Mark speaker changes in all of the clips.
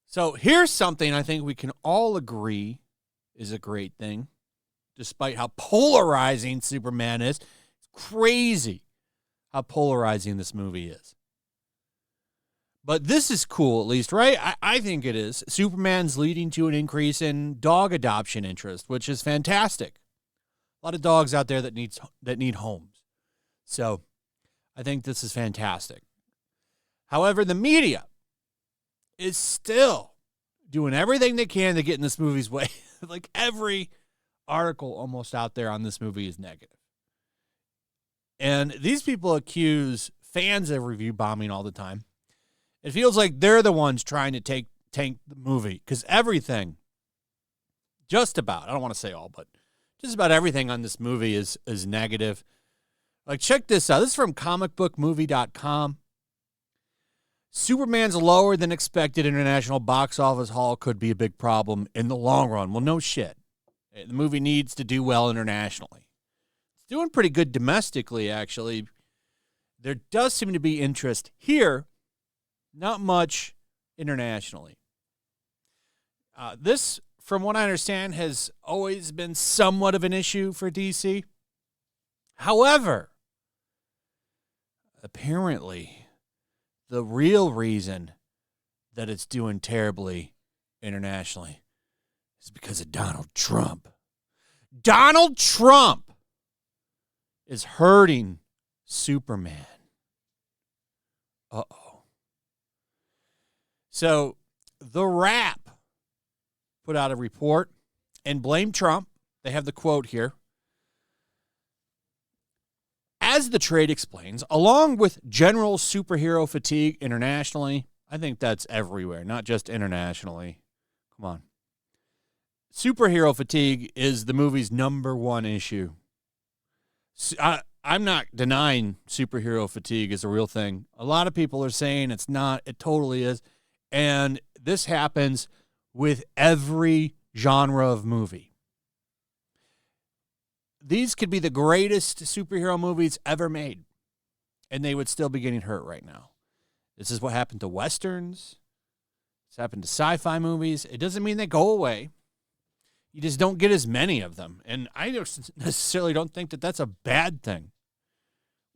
Speaker 1: So here's something I think we can all agree is a great thing, despite how polarizing Superman is. It's crazy how polarizing this movie is. But this is cool, at least, right? I think it is. Superman's leading to an increase in dog adoption interest, which is fantastic. A lot of dogs out there that need homes. So I think this is fantastic. However, the media is still doing everything they can to get in this movie's way. Like every article almost out there on this movie is negative. And these people accuse fans of review bombing all the time. It feels like they're the ones trying to tank the movie because everything, just about, I don't want to say all, but just about everything on this movie is negative. Like, check this out. This is from comicbookmovie.com. Superman's lower than expected international box office haul could be a big problem in the long run. Well, no shit. The movie needs to do well internationally. It's doing pretty good domestically, actually. There does seem to be interest here, not much internationally. This, from what I understand, has always been somewhat of an issue for DC. However, apparently, the real reason that it's doing terribly internationally is because of Donald Trump. Donald Trump is hurting Superman. Uh-oh. So, The Wrap put out a report and blamed Trump. They have the quote here. As the trade explains, along with general superhero fatigue internationally, I think that's everywhere, not just internationally. Come on. Superhero fatigue is the movie's number one issue. I'm not denying superhero fatigue is a real thing. A lot of people are saying it's not. It totally is. And this happens with every genre of movie. These could be the greatest superhero movies ever made, and they would still be getting hurt right now. This is what happened to Westerns. It's happened to sci-fi movies. It doesn't mean they go away. You just don't get as many of them, and I don't necessarily don't think that that's a bad thing.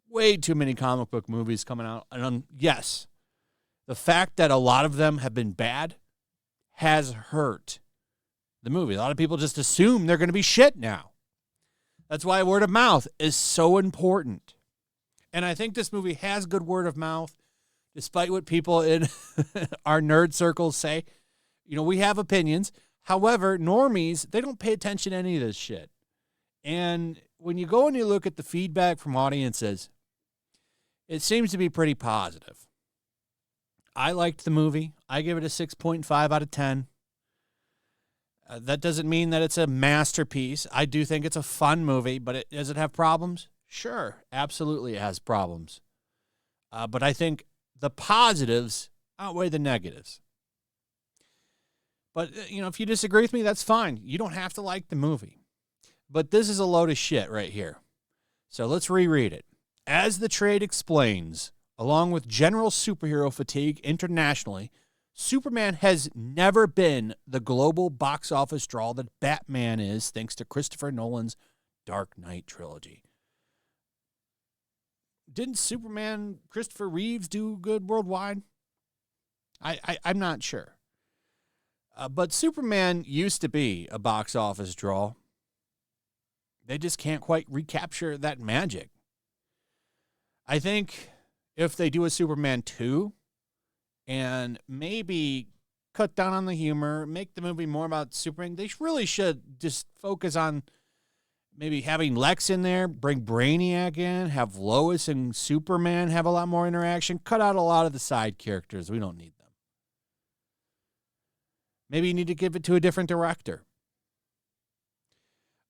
Speaker 1: Way too many comic book movies coming out, and yes, the fact that a lot of them have been bad has hurt the movie. A lot of people just assume they're going to be shit now. That's why word of mouth is so important. And I think this movie has good word of mouth, despite what people in our nerd circles say. You know, we have opinions. However, normies, they don't pay attention to any of this shit. And when you go and you look at the feedback from audiences, it seems to be pretty positive. I liked the movie. I give it a 6.5 out of 10. That doesn't mean that it's a masterpiece. I do think it's a fun movie, but does it have problems? Sure, absolutely it has problems. But I think the positives outweigh the negatives. But, you know, if you disagree with me, that's fine. You don't have to like the movie. But this is a load of shit right here. So let's reread it. As the trade explains, along with general superhero fatigue internationally, Superman has never been the global box office draw that Batman is, thanks to Christopher Nolan's Dark Knight trilogy. Didn't Superman, Christopher Reeves, do good worldwide? I'm not sure. But Superman used to be a box office draw. They just can't quite recapture that magic. I think if they do a Superman 2, and maybe cut down on the humor, make the movie more about Superman. They really should just focus on maybe having Lex in there, bring Brainiac in, have Lois and Superman have a lot more interaction, cut out a lot of the side characters. We don't need them. Maybe you need to give it to a different director.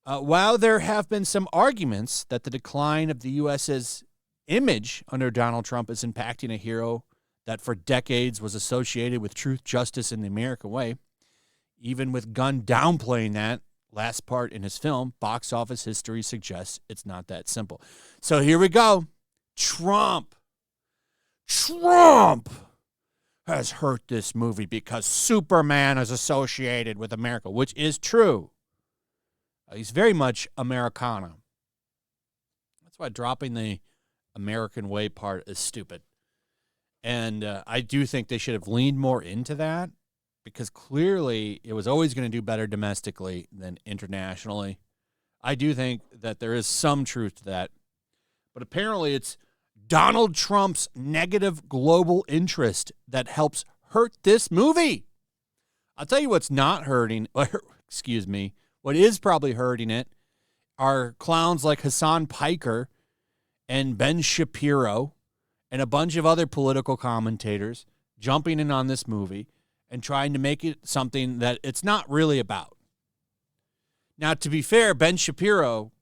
Speaker 1: While there have been some arguments that the decline of the U.S.'s image under Donald Trump is impacting a hero that for decades was associated with truth, justice, and the American way, even with Gunn downplaying that last part in his film, box office history suggests it's not that simple. So here we go. Trump has hurt this movie because Superman is associated with America, which is true. He's very much Americana. That's why dropping the American way part is stupid. And I do think they should have leaned more into that, because clearly it was always going to do better domestically than internationally. I do think that there is some truth to that. But apparently it's Donald Trump's negative global interest that helps hurt this movie. I'll tell you what's not hurting, excuse me, what is probably hurting it are clowns like Hasan Piker and Ben Shapiro and a bunch of other political commentators jumping in on this movie and trying to make it something that it's not really about. Now, to be fair, Ben Shapiro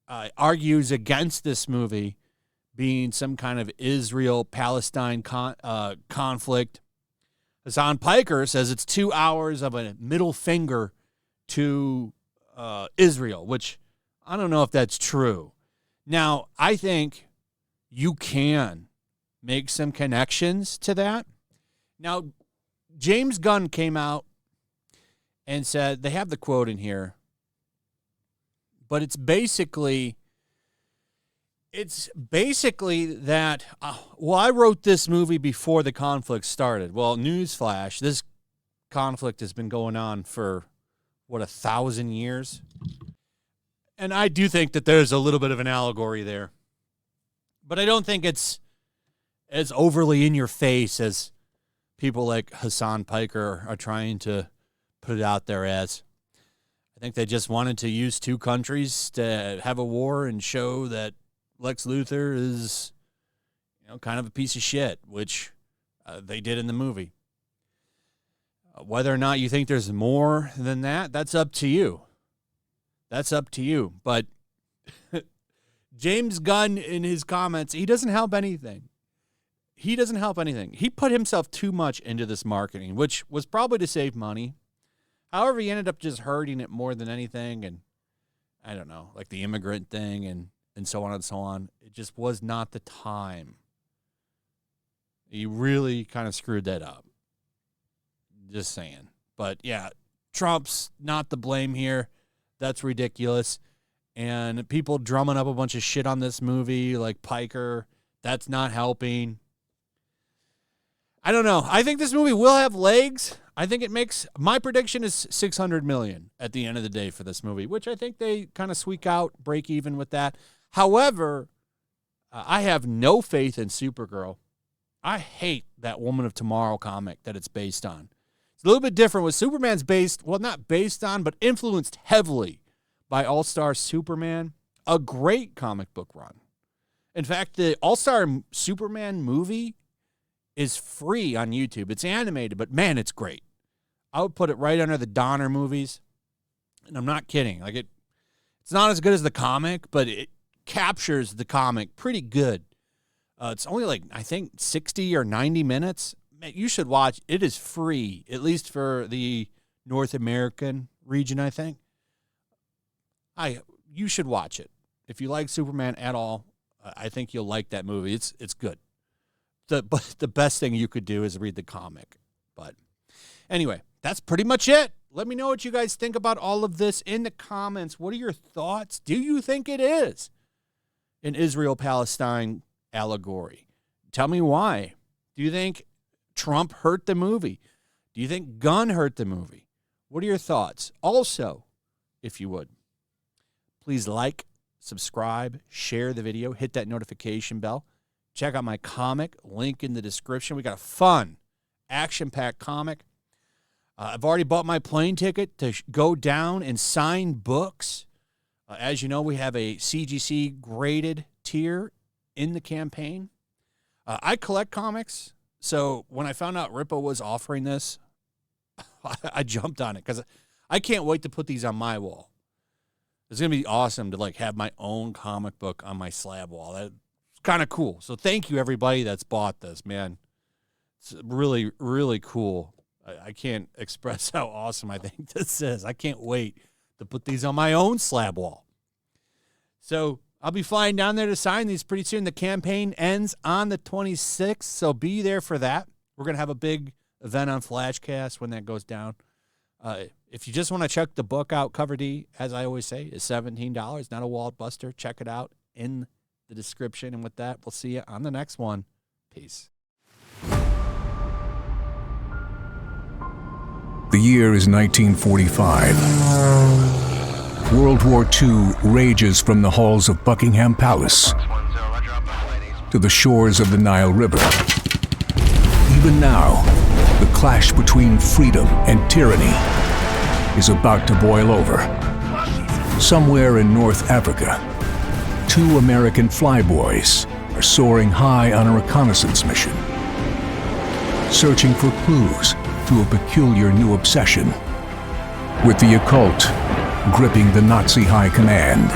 Speaker 1: argues against this movie being some kind of Israel-Palestine conflict. Hasan Piker says it's 2 hours of a middle finger to Israel, which I don't know if that's true. Now, I think you can make some connections to that. Now, James Gunn came out and said, they have the quote in here, but it's basically that, I wrote this movie before the conflict started. Well, newsflash, this conflict has been going on for, 1,000 years? And I do think that there's a little bit of an allegory there. But I don't think it's as overly in your face as people like Hasan Piker are trying to put it out there as. I think they just wanted to use two countries to have a war and show that Lex Luthor is, kind of a piece of shit, which they did in the movie. Whether or not you think there's more than that, that's up to you. That's up to you. But James Gunn, in his comments, he doesn't help anything. He doesn't help anything. He put himself too much into this marketing, which was probably to save money. However, he ended up just hurting it more than anything. And I don't know, like the immigrant thing and so on and so on. It just was not the time. He really kind of screwed that up. Just saying. But yeah, Trump's not to blame here. That's ridiculous. And people drumming up a bunch of shit on this movie like Piker, that's not helping. I don't know. I think this movie will have legs. I think it makes, my prediction is $600 million at the end of the day for this movie, which I think they kind of squeak out, break even with that. However, I have no faith in Supergirl. I hate that Woman of Tomorrow comic that it's based on. It's a little bit different with Superman's based, well, not based on, but influenced heavily by All-Star Superman, a great comic book run. In fact, the All-Star Superman movie is free on YouTube. It's animated, but man, it's great. I would put it right under the Donner movies, and I'm not kidding. Like it's not as good as the comic, but it captures the comic pretty good. It's only like, I think, 60 or 90 minutes. Man, you should watch. It is free, at least for the North American region, I think. You should watch it. If you like Superman at all, I think you'll like that movie. It's good. The best thing you could do is read the comic. But anyway, that's pretty much it. Let me know what you guys think about all of this in the comments. What are your thoughts? Do you think it is an Israel-Palestine allegory? Tell me why. Do you think Trump hurt the movie? Do you think Gunn hurt the movie? What are your thoughts? Also, if you would, please like, subscribe, share the video, hit that notification bell. Check out my comic, link in the description. We got a fun, action-packed comic. I've already bought my plane ticket to go down and sign books. As you know, we have a CGC graded tier in the campaign. I collect comics, so when I found out Rippo was offering this, I jumped on it because I can't wait to put these on my wall. It's going to be awesome to have my own comic book on my slab wall. That's kind of cool. So thank you, everybody that's bought this, man. It's really, really cool. I can't express how awesome I think this is. I can't wait to put these on my own slab wall. So I'll be flying down there to sign these pretty soon. The campaign ends on the 26th, so be there for that. We're going to have a big event on Flashcast when that goes down. If you just want to check the book out, Cover D, as I always say, is $17. Not a wall buster. Check it out in the description. And with that, we'll see you on the next one. Peace.
Speaker 2: The year is 1945. World War II rages from the halls of Buckingham Palace to the shores of the Nile River. Even now, the clash between freedom and tyranny is about to boil over. Somewhere in North Africa, 2 American flyboys are soaring high on a reconnaissance mission, searching for clues to a peculiar new obsession with the occult gripping the Nazi high command.